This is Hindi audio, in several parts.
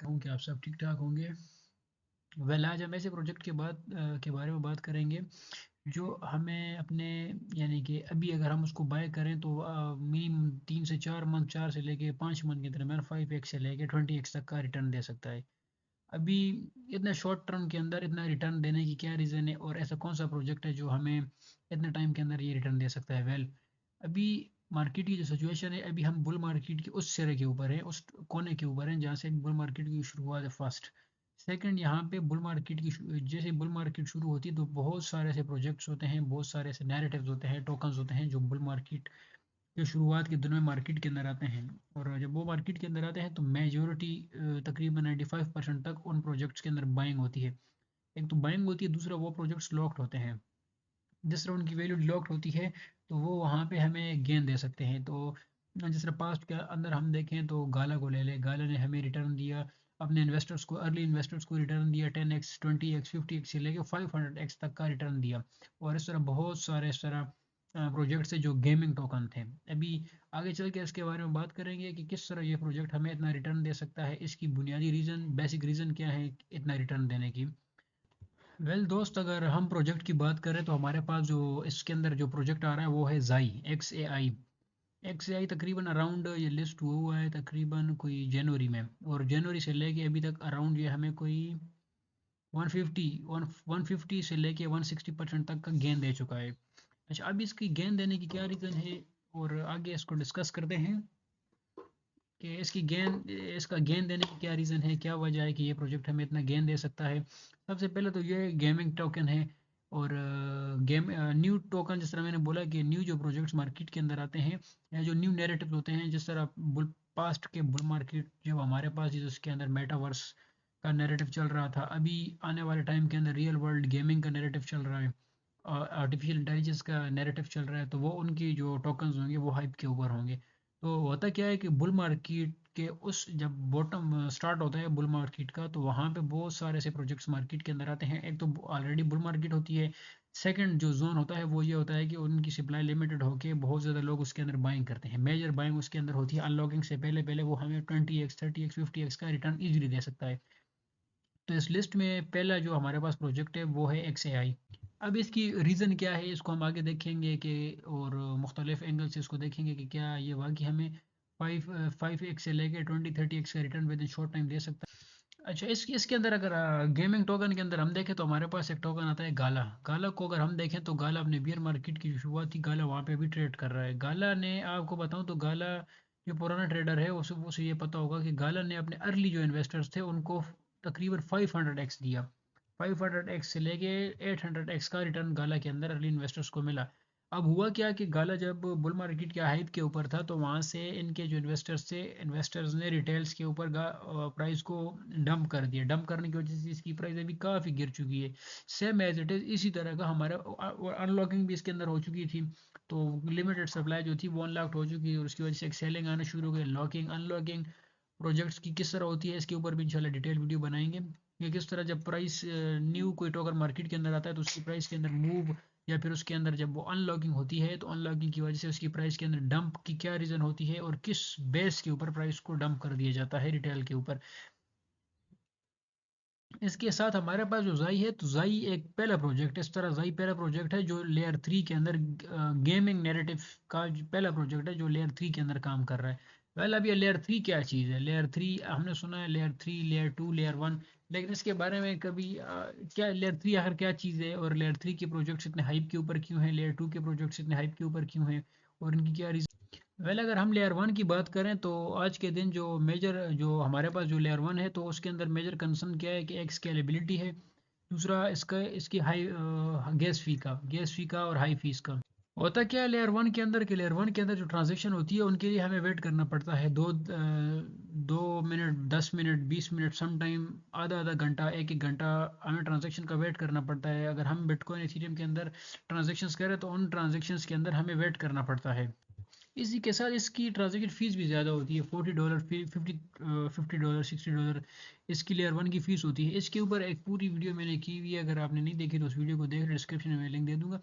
हूँ कि आप सब ठीक ठाक होंगे। आज हम ऐसे प्रोजेक्ट के बारे में बात करेंगे जो हमें अपने यानी कि अभी अगर हम उसको बाय करें तो मिनिमम 3 से 4 मंथ, 4 से लेके 5 मंथ के दरम्यान 5x से लेके 20x तक का रिटर्न दे सकता है। अभी इतना शॉर्ट टर्म के अंदर इतना रिटर्न देने की क्या रीज़न है और ऐसा कौन सा प्रोजेक्ट है जो हमें इतने टाइम के अंदर ये रिटर्न दे सकता है। अभी मार्केट की जो सिचुएशन है, अभी हम बुल मार्केट के उस सिरे के ऊपर हैं, उस कोने के ऊपर हैं जहाँ से बुल मार्केट की शुरुआत है। फर्स्ट सेकंड, यहाँ पे बुल मार्केट जैसे बुल मार्केट शुरू होती है तो बहुत सारे ऐसे प्रोजेक्ट्स होते हैं, बहुत सारे ऐसे नैरेटिव्स होते हैं, टोकन्स होते हैं जो बुल मार्केट के शुरुआत के दिनों में मार्केट के अंदर आते हैं। और जब वो मार्केट के अंदर आते हैं तो मेजोरिटी तकरीबन 95% तक उन प्रोजेक्ट्स के अंदर बाइंग होती है। एक तो बाइंग होती है, दूसरा वो प्रोजेक्ट्स लॉक्ड होते हैं। जिस तरह उनकी वैल्यू लॉक्ड होती है तो वो वहाँ पे हमें गेन दे सकते हैं। तो जिस तरह पास्ट के अंदर हम देखें तो गाला को ले लें, गाला ने हमें रिटर्न दिया, अपने इन्वेस्टर्स को, अर्ली इन्वेस्टर्स को रिटर्न दिया 10x, 20x, 50x से लेके 500x तक का रिटर्न दिया। और इस तरह बहुत सारे इस तरह प्रोजेक्ट्स है जो गेमिंग टोकन थे। अभी आगे चल के इसके बारे में बात करेंगे कि किस तरह ये प्रोजेक्ट हमें इतना रिटर्न दे सकता है, इसकी बुनियादी रीज़न, बेसिक रीज़न क्या है इतना रिटर्न देने की। दोस्त, अगर हम प्रोजेक्ट की बात करें तो हमारे पास जो इसके अंदर जो प्रोजेक्ट आ रहा है वो है जाई, XAI तकरीबन अराउंड ये लिस्ट हुआ है तकरीबन कोई जनवरी में, और जनवरी से लेके अभी तक अराउंड ये हमें कोई 150 से लेके 160% तक का गेन दे चुका है। अच्छा, अब इसकी गेन देने की क्या रीज़न है और आगे इसको डिस्कस करते हैं कि इसका गेन देने की क्या रीज़न है, क्या वजह है कि ये प्रोजेक्ट हमें इतना गेन दे सकता है। सबसे पहले तो ये गेमिंग टोकन है। और न्यू टोकन, जिस तरह मैंने बोला कि न्यू जो प्रोजेक्ट्स मार्केट के अंदर आते हैं या जो न्यू नैरेटिव होते हैं, जिस तरह बुल पास्ट के बुल मार्केट जब हमारे पास जिसके अंदर मेटावर्स का नैरेटिव चल रहा था, अभी आने वाले टाइम के अंदर रियल वर्ल्ड गेमिंग का नैरेटिव चल रहा है, आर्टिफिशियल इंटेलिजेंस का नैरेटिव चल रहा है, तो वो उनकी जो टोकन्स होंगे वो हाइप के ऊपर होंगे। तो होता क्या है कि बुल मार्केट के उस जब बॉटम स्टार्ट होता है बुल मार्केट का, तो वहाँ पे बहुत सारे ऐसे प्रोजेक्ट्स मार्केट के अंदर आते हैं। एक तो ऑलरेडी बुल मार्केट होती है। सेकंड जो जोन होता है वो ये होता है कि उनकी सप्लाई लिमिटेड होके बहुत ज़्यादा लोग उसके अंदर बाइंग करते हैं। मेजर बाइंग उसके अंदर होती है अनलॉकिंग से पहले पहले, वो हमें 20x, 30x, 50x का रिटर्न ईजिली दे सकता है। तो इस लिस्ट में पहला जो हमारे पास प्रोजेक्ट है वो है XAI। अब इसकी रीज़न क्या है इसको हम आगे देखेंगे कि, और मुख्तलिफ एंगल से इसको देखेंगे कि क्या ये वाकई हमें 5x से लेके 20-30x का return within short time दे सकता है। अच्छा, इसके अंदर अगर गेमिंग टोकन के अंदर हम देखें तो हमारे पास एक टोकन आता है गाला। गाला को अगर हम देखें तो गाला अपने बियर मार्केट की जो शुरुआत थी, गाला वहाँ पे भी ट्रेड कर रहा है। गाला ने, आपको बताऊँ तो गाला जो पुराना ट्रेडर है उसे ये पता होगा कि गाला ने अपने अर्ली जो इन्वेस्टर्स थे उनको तकरीबन 500x दिया। 500x से लेके 800x का रिटर्न गाला के अंदर अर्ली इन्वेस्टर्स को मिला। अब हुआ क्या कि गाला जब बुल मार्केट के हाइप के ऊपर था तो वहाँ से इनके जो इन्वेस्टर्स थे, इन्वेस्टर्स ने रिटेल्स के ऊपर प्राइस को डंप कर दिया। डंप करने की वजह से इसकी प्राइस अभी काफ़ी गिर चुकी है। सेम एज इट इज़ इसी तरह का हमारा अनलॉकिंग भी इसके अंदर हो चुकी थी। तो लिमिटेड सप्लाई जो थी वो अनलॉक्ड हो चुकी है और उसकी वजह से एक सेलिंग आना शुरू हो गई। लॉकिंग अनलॉकिंग प्रोजेक्ट्स की किस तरह होती है इसके ऊपर भी इंशाल्लाह डिटेल वीडियो बनाएंगे कि किस तरह जब प्राइस न्यू कोई टोकन मार्केट के अंदर आता है तो उसकी प्राइस के अंदर मूव, या फिर उसके अंदर जब वो अनलॉकिंग होती है तो अनलॉकिंग की वजह से उसकी प्राइस के अंदर डंप की क्या रीज़न होती है और किस बेस के ऊपर प्राइस को डंप कर दिया जाता है रिटेल के ऊपर। इसके साथ हमारे पास जो जाई है, तो जाई एक पहला प्रोजेक्ट, इस तरह जाई पहला प्रोजेक्ट है जो लेयर 3 के अंदर गेमिंग नैरेटिव का पहला प्रोजेक्ट है जो लेयर 3 के अंदर काम कर रहा है। अब ये लेयर 3 क्या चीज़ है? लेयर 3 हमने सुना है, लेयर 3, लेयर 2, लेयर 1, लेकिन इसके बारे में कभी क्या लेयर 3 आखिर क्या चीज़ है और लेयर 3 के प्रोजेक्ट्स इतने हाइप के ऊपर क्यों हैं, लेयर 2 के प्रोजेक्ट्स इतने हाइप के ऊपर क्यों हैं और इनकी क्या रीज़न। अगर हम लेयर वन की बात करें तो आज के दिन जो मेजर जो हमारे पास जो लेयर वन है तो उसके अंदर मेजर कंसर्न क्या है कि एक स्केलेबिलिटी है, दूसरा इसकी हाई गैस फी का और हाई फीस का। होता क्या है लेयर वन के अंदर, कि लेयर वन के अंदर जो ट्रांजेक्शन होती है उनके लिए हमें वेट करना पड़ता है 2 मिनट, 10 मिनट, 20 मिनट, सम टाइम आधा आधा घंटा, एक एक घंटा हमें ट्रांजेक्शन का वेट करना पड़ता है। अगर हम बिटकॉइन इथेरियम के अंदर ट्रांजेक्शन्स करें तो उन ट्रांजेक्शन्स के अंदर हमें वेट करना पड़ता है। इसी के साथ इसकी ट्रांज़ैक्शन फ़ीस भी ज़्यादा होती है, $40, 50 $60, $60 इसकी लेयर वन की फ़ीस होती है। इसके ऊपर एक पूरी वीडियो मैंने की हुई है, अगर आपने नहीं देखी तो उस वीडियो को देख, डिस्क्रिप्शन में मैं लिंक दे दूँगा।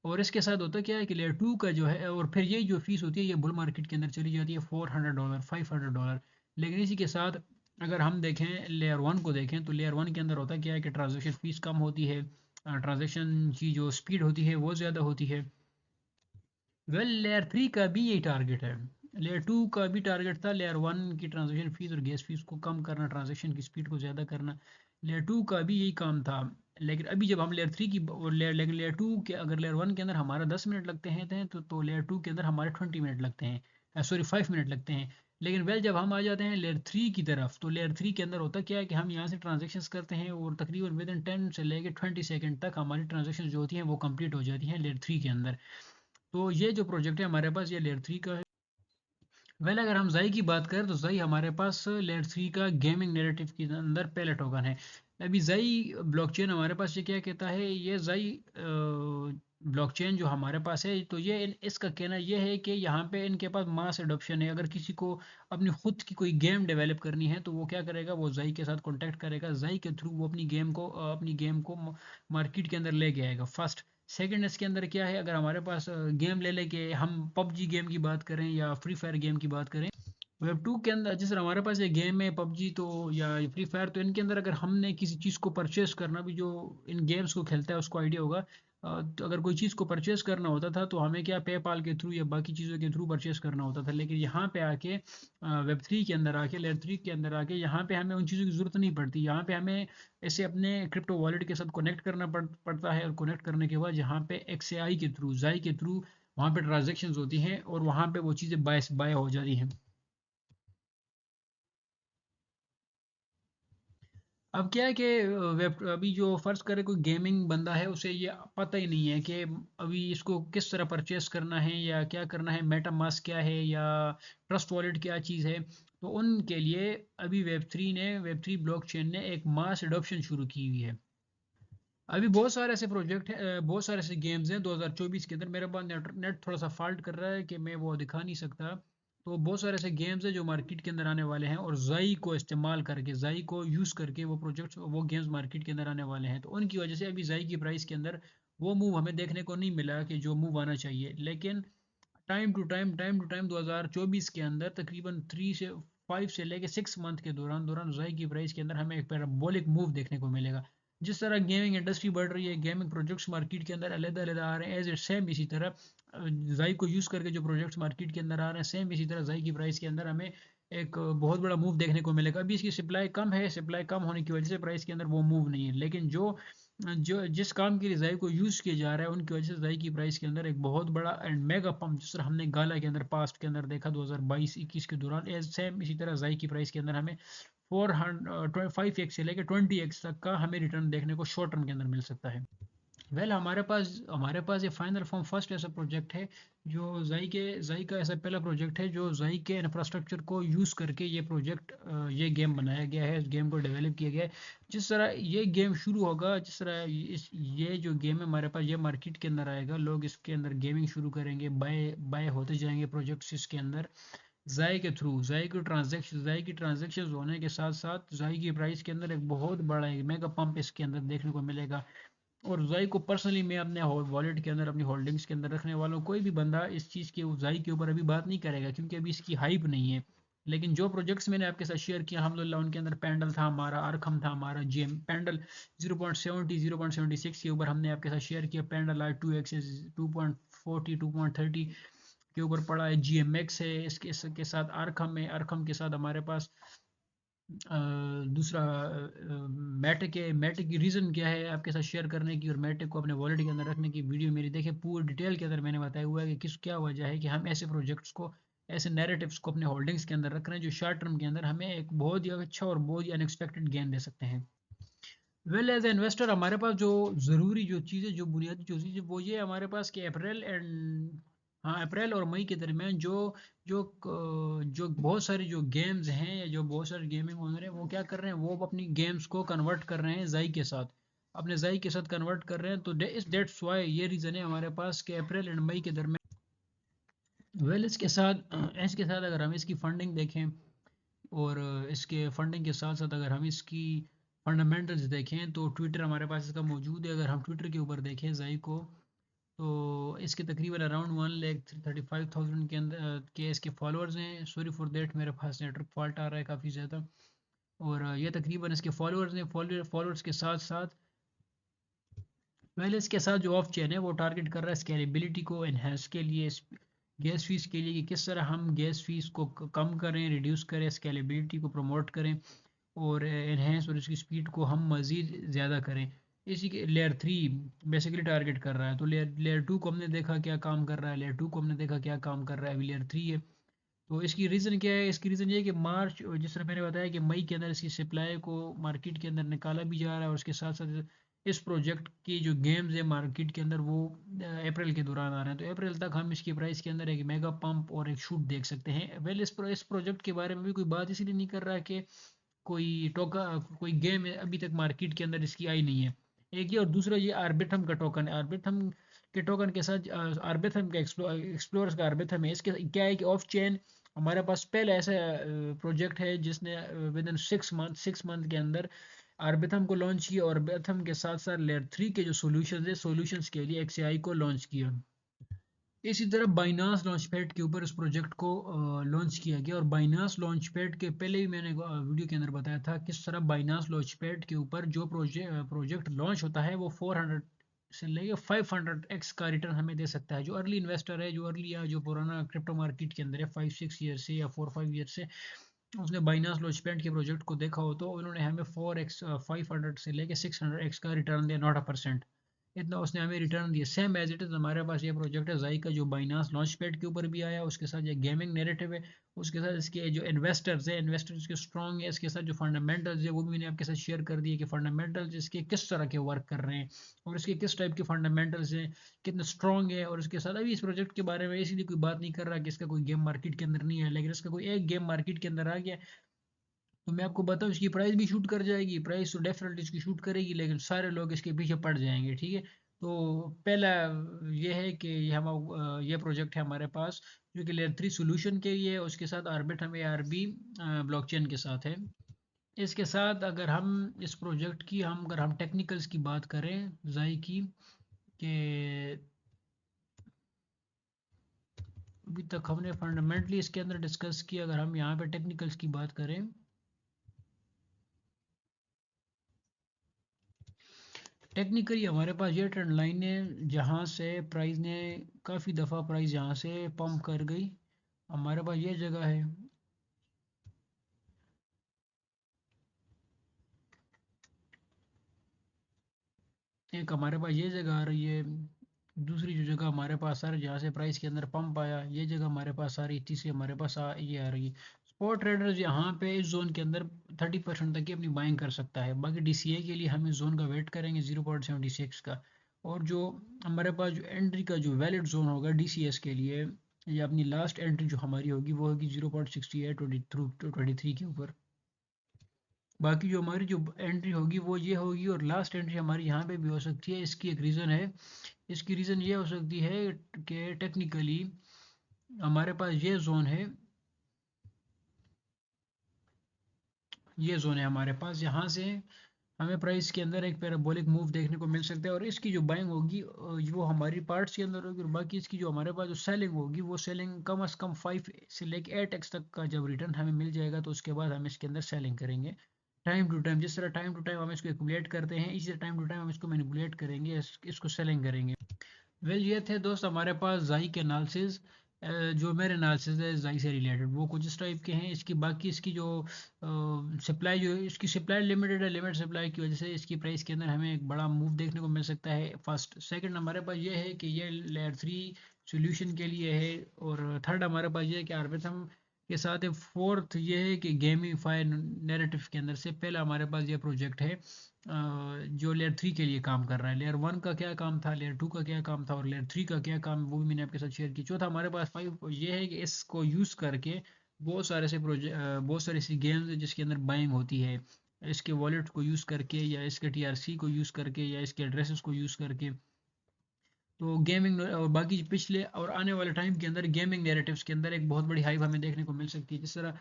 और इसके साथ होता क्या है कि लेयर 2 का जो है, और फिर ये जो फ़ीस होती है ये बुल मार्केट के अंदर चली जाती है $400, $500। लेकिन इसी के साथ अगर हम देखें लेयर वन को देखें तो लेयर वन के अंदर होता क्या है कि ट्रांजेक्शन फीस कम होती है, ट्रांजेक्शन की जो स्पीड होती है वो ज़्यादा होती है। वेल लेयर थ्री का भी यही टारगेट है, लेयर टू का भी टारगेट था लेयर वन की ट्रांजेक्शन फीस और गैस फीस को कम करना, ट्रांजेक्शन की स्पीड को ज़्यादा करना। लेयर टू का भी यही काम था। लेकिन अभी जब हम लेयर थ्री की लेकिन लेयर टू के अगर लेयर वन के अंदर हमारा 10 मिनट लगते हैं तो लेयर टू के अंदर हमारे 20 मिनट लगते हैं, सॉरी 5 मिनट लगते हैं। लेकिन वेल जब हम आ जाते हैं लेयर थ्री की तरफ तो लेयर थ्री के अंदर होता क्या है कि हम यहाँ से ट्रांजेक्शन्स करते हैं और तकरीबन विद इन 10 से लेकर 20 सेकंड तक हमारी ट्रांजेक्शन जो होती हैं वो कंप्लीट हो जाती हैं लेयर थ्री के अंदर। तो ये जो प्रोजेक्ट है हमारे पास ये लेयर थ्री का है। वेल अगर हम जाई की बात करें तो जाई हमारे पास लेयर थ्री का गेमिंग नैरेटिव के अंदर पहला टोकन है। अभी जाई ब्लॉकचेन हमारे पास ये क्या कहता है, ये जाई ब्लॉकचेन जो हमारे पास है तो ये इसका कहना ये है कि यहाँ पे इनके पास मास एडॉप्शन है। अगर किसी को अपनी खुद की कोई गेम डेवलप करनी है तो वो क्या करेगा, वो जाई के साथ कॉन्टैक्ट करेगा, जाई के थ्रू वो अपनी गेम को मार्केट के अंदर लेके आएगा फर्स्ट। सेकंड इसके अंदर क्या है, अगर हमारे पास गेम ले लेके हम पबजी गेम की बात करें या फ्री फायर गेम की बात करें, वेब टू के अंदर जिस तरह हमारे पास ये गेम है पबजी तो या फ्री फायर, तो इनके अंदर अगर हमने किसी चीज़ को परचेस करना भी, जो इन गेम्स को खेलता है उसको आइडिया होगा, तो अगर कोई चीज़ को परचेस करना होता था तो हमें क्या पेपाल के थ्रू या बाकी चीज़ों के थ्रू परचेस करना होता था। लेकिन यहाँ पे आके वेब थ्री के अंदर आके लेयर थ्री के अंदर आके यहाँ पे हमें उन चीज़ों की ज़रूरत नहीं पड़ती। यहाँ पे हमें इसे अपने क्रिप्टो वॉलेट के साथ कनेक्ट करना पड़ता है और कनेक्ट करने के बाद यहाँ पे एक्सएआई के थ्रू, जाई के थ्रू वहाँ पे ट्रांजेक्शन्स होती हैं और वहाँ पे वो चीज़ें बाय हो जाती हैं। अब क्या है कि वेब अभी जो फ़र्ज़ करे कोई गेमिंग बंदा है उसे ये पता ही नहीं है कि अभी इसको किस तरह परचेस करना है या क्या करना है, मेटामास्क क्या है या ट्रस्ट वॉलेट क्या चीज़ है। तो उनके लिए अभी वेब थ्री ब्लॉकचेन ने एक मास एडॉप्शन शुरू की हुई है। अभी बहुत सारे ऐसे प्रोजेक्ट हैं, बहुत सारे ऐसे गेम्स हैं 2024 के अंदर। मेरे पास नेट थोड़ा सा फॉल्ट कर रहा है कि मैं वो दिखा नहीं सकता। तो बहुत सारे ऐसे गेम्स हैं जो मार्केट के अंदर आने वाले हैं और जाई को इस्तेमाल करके, जाई को यूज़ करके वो गेम्स मार्केट के अंदर आने वाले हैं। तो उनकी वजह से अभी जाई की प्राइस के अंदर वो मूव हमें देखने को नहीं मिला कि जो मूव आना चाहिए। लेकिन टाइम टू टाइम 2024 के अंदर तकरीबन 5 से लेके 6 मंथ के दौरान दौरान जाई की प्राइस के अंदर हमें एक पैराबोलिक मूव देखने को मिलेगा। जिस तरह गेमिंग इंडस्ट्री बढ़ रही है, गेमिंग प्रोजेक्ट्स मार्केट के अंदर अलग-अलग आ रहे हैं, एज इट सेम इसी तरह जाई को यूज़ करके जो प्रोजेक्ट्स मार्केट के अंदर आ रहे हैं, सेम इसी तरह जाई की प्राइस के अंदर हमें एक बहुत बड़ा मूव देखने को मिलेगा। अभी इसकी सप्लाई कम है, सप्लाई कम होने की वजह से प्राइस के अंदर वो मूव नहीं है। लेकिन जो जो जिस काम के लिए ज़ाई को यूज़ किया जा रहा है उनकी वजह से ज़ाई की प्राइस के अंदर एक बहुत बड़ा एंड मेगा पंप, जिस तरह हमने गाला के अंदर पास्ट के अंदर देखा 2022-21 के दौरान, एज सेम इसी तरह ज़ाई की प्राइस के अंदर हमें 5x से लेकर 20x तक का हमें रिटर्न देखने को शॉर्ट टर्म के अंदर मिल सकता है। हमारे पास ये फाइनल फॉर्म फर्स्ट ऐसा प्रोजेक्ट है जो जाई का ऐसा पहला प्रोजेक्ट है जो जाई के इंफ्रास्ट्रक्चर को यूज़ करके ये गेम बनाया गया है, इस गेम को डेवलप किया गया है। जिस तरह ये गेम शुरू होगा, जिस तरह ये जो गेम है हमारे पास ये मार्केट के अंदर आएगा, लोग इसके अंदर गेमिंग शुरू करेंगे, बाय बाय होते जाएंगे प्रोजेक्ट्स इसके अंदर जाई के थ्रू। जाई की ट्रांजेक्शन होने के साथ साथ जाई की प्राइस के अंदर एक बहुत बड़ा एक मेगा पंप इसके अंदर देखने को मिलेगा। और ज़ाई को पर्सनली मैं अपने वॉलेट के अंदर, अपनी होल्डिंग्स के अंदर रखने वाला हूँ। कोई भी बंदा इस चीज़ के ज़ाई के ऊपर अभी बात नहीं करेगा क्योंकि अभी इसकी हाइप नहीं है। लेकिन जो प्रोजेक्ट्स मैंने आपके साथ शेयर किया अल्हम्दुलिल्लाह उनके अंदर पैंडल था हमारा, आरखम था हमारा, जीएम पैंडल 0.76 के ऊपर हमने आपके साथ शेयर किया। पैंडल आर 2x 2.40 2.30 के ऊपर पड़ा है। GMX है, इसके साथ आरखम है, आरखम के साथ हमारे पास दूसरा मैटिक की रीज़न क्या है आपके साथ शेयर करने की और मैटिक को अपने वॉलेट के अंदर रखने की वीडियो मेरी देखें, पूरी डिटेल के अंदर मैंने बताया हुआ है कि किस क्या वजह है कि हम ऐसे प्रोजेक्ट्स को, ऐसे नैरेटिव्स को अपने होल्डिंग्स के अंदर रख रहे हैं जो शॉर्ट टर्म के अंदर हमें एक बहुत ही अच्छा और बहुत ही अनएक्सपेक्टेड गेन दे सकते हैं। वेल एज ए इन्वेस्टर हमारे पास जो ज़रूरी जो चीज़ें, जो बुनियादी जो चीज़ें वो ये हमारे पास कि अप्रैल और मई के दरमियान जो बहुत सारी जो गेम्स हैं या जो बहुत सारे गेमिंग ओनर हैं वो क्या कर रहे हैं, वो अपनी गेम्स को कन्वर्ट कर रहे हैं जाई के साथ, अपने जाई के साथ कन्वर्ट कर रहे हैं। तो दैट्स वाई ये रीज़न है हमारे पास कि अप्रैल एंड मई के दरमियान। वेल इसके साथ अगर हम इसकी फंडिंग देखें और इसके फंडिंग के साथ साथ अगर हम इसकी फंडामेंटल्स देखें तो ट्विटर हमारे पास इसका मौजूद है। अगर हम ट्विटर के ऊपर देखें जाई को तो इसके तकरीबन अराउंड 1,35,000 के अंदर के इसके फॉलोअर्स हैं। सॉरी फॉर देट, मेरे पास नेटवर्क फॉल्ट आ रहा है काफ़ी ज़्यादा। और ये तकरीबन इसके फॉलोअर्स हैं। फॉलोअर्स के साथ साथ पहले इसके साथ जो ऑफ चेन है वो टारगेट कर रहा है स्केलेबिलिटी को एनहेंस के लिए, गैस फीस के लिए, कि किस तरह हम गैस फीस को कम करें, रिड्यूस करें, स्केलेबिलिटी को प्रमोट करें और एनहेंस और इसकी स्पीड को हम मज़ीद ज़्यादा करें। इसी के लेयर 3 बेसिकली टारगेट कर रहा है। तो लेयर 2 को हमने देखा क्या काम कर रहा है, लेयर 2 को हमने देखा क्या काम कर रहा है, अभी लेयर 3 है। तो इसकी रीज़न क्या है? इसकी रीज़न ये है कि मार्च, जिस तरह मैंने बताया कि मई के अंदर इसकी सप्लाई को मार्केट के अंदर निकाला भी जा रहा है, और उसके साथ साथ इस प्रोजेक्ट की जो गेम्स है मार्केट के अंदर वो अप्रैल के दौरान आ रहे हैं। तो अप्रैल तक हम इसकी प्राइस के अंदर एक मेगा पंप और एक शूट देख सकते हैं। वेल इस प्रोजेक्ट के बारे में भी कोई बात इसलिए नहीं कर रहा है कि कोई गेम अभी तक मार्केट के अंदर इसकी आई नहीं है, एक ये। और दूसरा ये आर्बिट्रम का टोकन है। आर्बिट्रम के टोकन के साथ आर्बिट्रम का एक्सप्लोरर्स का आर्बिट्रम है। इसके क्या है कि ऑफ चेन हमारे पास पहले ऐसा प्रोजेक्ट है जिसने विद इन 6 मंथ के अंदर आर्बिथम को लॉन्च किया, और आर्बिथम के साथ साथ लेयर 3 के जो सॉल्यूशंस के लिए एक्सएआई को लॉन्च किया। इसी तरह बाइनास लॉन्चपैड के ऊपर इस प्रोजेक्ट को लॉन्च किया गया, और बाइनास लॉन्चपैड के पहले भी मैंने वीडियो के अंदर बताया था किस तरह बाइनास लॉन्चपैड के ऊपर जो प्रोजेक्ट लॉन्च होता है वो 400 से लेके 500x का रिटर्न हमें दे सकता है। जो अर्ली इन्वेस्टर है, जो अर्ली या जो पुराना क्रिप्टो मार्केट के अंदर है 5-6 ईयर से या 4-5 ईयर से, उसने बाइनास लॉन्चपैड के प्रोजेक्ट को देखा हो तो उन्होंने हमें 500 से लेके 600x का रिटर्न दिया, नॉट अ परसेंट। इतना उसने हमें रिटर्न दिया। सेम एज इट इज़ हमारे पास ये प्रोजेक्ट है जाई का, जो बाइनास लॉन्च पैड के ऊपर भी आया, उसके साथ ये गेमिंग नैरेटिव है, उसके साथ इसके जो इन्वेस्टर्स के स्ट्रॉन्ग है, इसके साथ जो फंडामेंटल्स है वो भी मैंने आपके साथ शेयर कर दिए कि फंडामेंटल्स इसके किस तरह के वर्क कर रहे हैं और इसके किस टाइप के फंडामेंटल्स हैं, कितने स्ट्रॉन्ग है। और इसके साथ अभी इस प्रोजेक्ट के बारे में इसीलिए कोई बात नहीं कर रहा कि इसका कोई गेम मार्केट के अंदर नहीं है, लेकिन इसका कोई एक गेम मार्केट के अंदर आ गया तो मैं आपको बताऊं इसकी प्राइस भी शूट कर जाएगी। प्राइस तो डेफिनेटली इसकी शूट करेगी, लेकिन सारे लोग इसके पीछे पड़ जाएंगे, ठीक है। तो पहला ये है कि ये प्रोजेक्ट है हमारे पास जो कि लेयर 3 सोल्यूशन के लिए है, उसके साथ आर्बिट हमें आरबी ब्लॉकचेन के साथ है। इसके साथ अगर हम टेक्निकल्स की बात करें जाई की, कि अभी तक हमने फंडामेंटली इसके अंदर डिस्कस किया, अगर हम यहाँ पे टेक्निकल्स की बात करें, टेक्निकली हमारे पास ये ट्रेंड लाइन है जहाँ से प्राइस ने काफ़ी दफ़ा प्राइस यहाँ से पंप कर गई। हमारे पास ये जगह है, एक हमारे पास ये जगह आ रही है, दूसरी जो जगह हमारे पास आ रही है जहाँ से प्राइस के अंदर पंप आया, ये जगह हमारे पास आ रही है, तीसरी हमारे पास ये आ रही है। स्पॉट ट्रेडर्स यहाँ पे इस जोन के अंदर 30% तक की अपनी बाइंग कर सकता है। बाकी डीसीए के लिए हम इस जोन का वेट करेंगे 0.76 का। और जो हमारे पास जो एंट्री का जो वैलिड जोन होगा डीसीएस के लिए, या अपनी लास्ट एंट्री जो हमारी होगी वो होगी 0.6823 के ऊपर। बाकी जो हमारी जो एंट्री होगी वो ये होगी, और लास्ट एंट्री हमारी यहाँ पे भी हो सकती है। इसकी एक रीज़न है, इसकी रीज़न ये हो सकती है कि टेक्निकली हमारे पास ये जोन है हमारे पास, यहाँ से हमें प्राइस के अंदर एक पैराबोलिक मूव देखने को मिल सकता है, और इसकी जो बाइंग होगी वो हमारी पार्ट्स के अंदर होगी, और बाकी इसकी जो हमारे पास जो सेलिंग होगी वो सेलिंग कम से कम 5 से लेके 8x तक का जब रिटर्न हमें मिल जाएगा तो उसके बाद हम इसके अंदर सेलिंग करेंगे टाइम टू टाइम। जिस तरह टाइम टू टाइम हम इसको एक्यूमुलेट करते हैं, इसी तरह टाइम टू टाइम हम इसको मैनिपुलेट करेंगे, इसको सेलिंग करेंगे। वेल ये थे दोस्त हमारे पास जाई के एनालिसिस। जो मेरे एनालिसिस है जाई से रिलेटेड वो कुछ इस टाइप के हैं। इसकी बाकी इसकी जो सप्लाई जो है, इसकी सप्लाई लिमिटेड है, लिमिट सप्लाई की वजह से इसकी प्राइस के अंदर हमें एक बड़ा मूव देखने को मिल सकता है। फर्स्ट सेकंड हमारे पास ये है कि ये लेयर 3 सॉल्यूशन के लिए है, और थर्ड हमारे पास ये है कि आर्बिथम के साथ है। फोर्थ ये है कि गेमिफाई नैरेटिव के अंदर से पहला हमारे पास ये प्रोजेक्ट है जो लेयर 3 के लिए काम कर रहा है। लेयर 1 का क्या काम था, लेयर 2 का क्या काम था, और लेयर 3 का क्या काम, वो भी मैंने आपके साथ शेयर की। चौथा हमारे पास 5 ये है कि इसको यूज़ करके बहुत सारे ऐसी गेम्स हैं जिसके अंदर बाइंग होती है, इसके वॉलेट को यूज़ करके या इसके टीआरसी को यूज़ करके या इसके एड्रेसेस को यूज़ करके। तो गेमिंग और बाकी पिछले और आने वाले टाइम के अंदर गेमिंग नैरेटिव्स के अंदर एक बहुत बड़ी हाइप हमें देखने को मिल सकती है। जिस तरह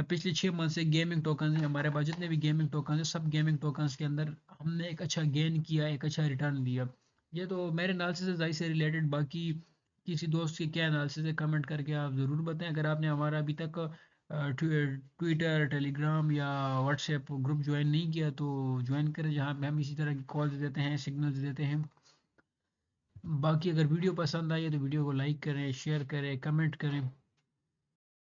पिछले 6 मंथ से गेमिंग टोकन है हमारे पास, जितने भी गेमिंग टोकन है सब गेमिंग टोकन्स के अंदर हमने एक अच्छा गेन किया, एक अच्छा रिटर्न लिया। ये तो मेरे एनालिसिस है जाहिर से रिलेटेड। बाकी किसी दोस्त के क्या एनालिसिस है कमेंट करके आप ज़रूर बताएं। अगर आपने हमारा अभी तक ट्विटर, टेलीग्राम या व्हाट्सएप ग्रुप ज्वाइन नहीं किया तो ज्वाइन करें, जहाँ पे हम इसी तरह की कॉल्स देते हैं, सिग्नल्स देते हैं। बाकी अगर वीडियो पसंद आई है तो वीडियो को लाइक करें, शेयर करें, कमेंट करें।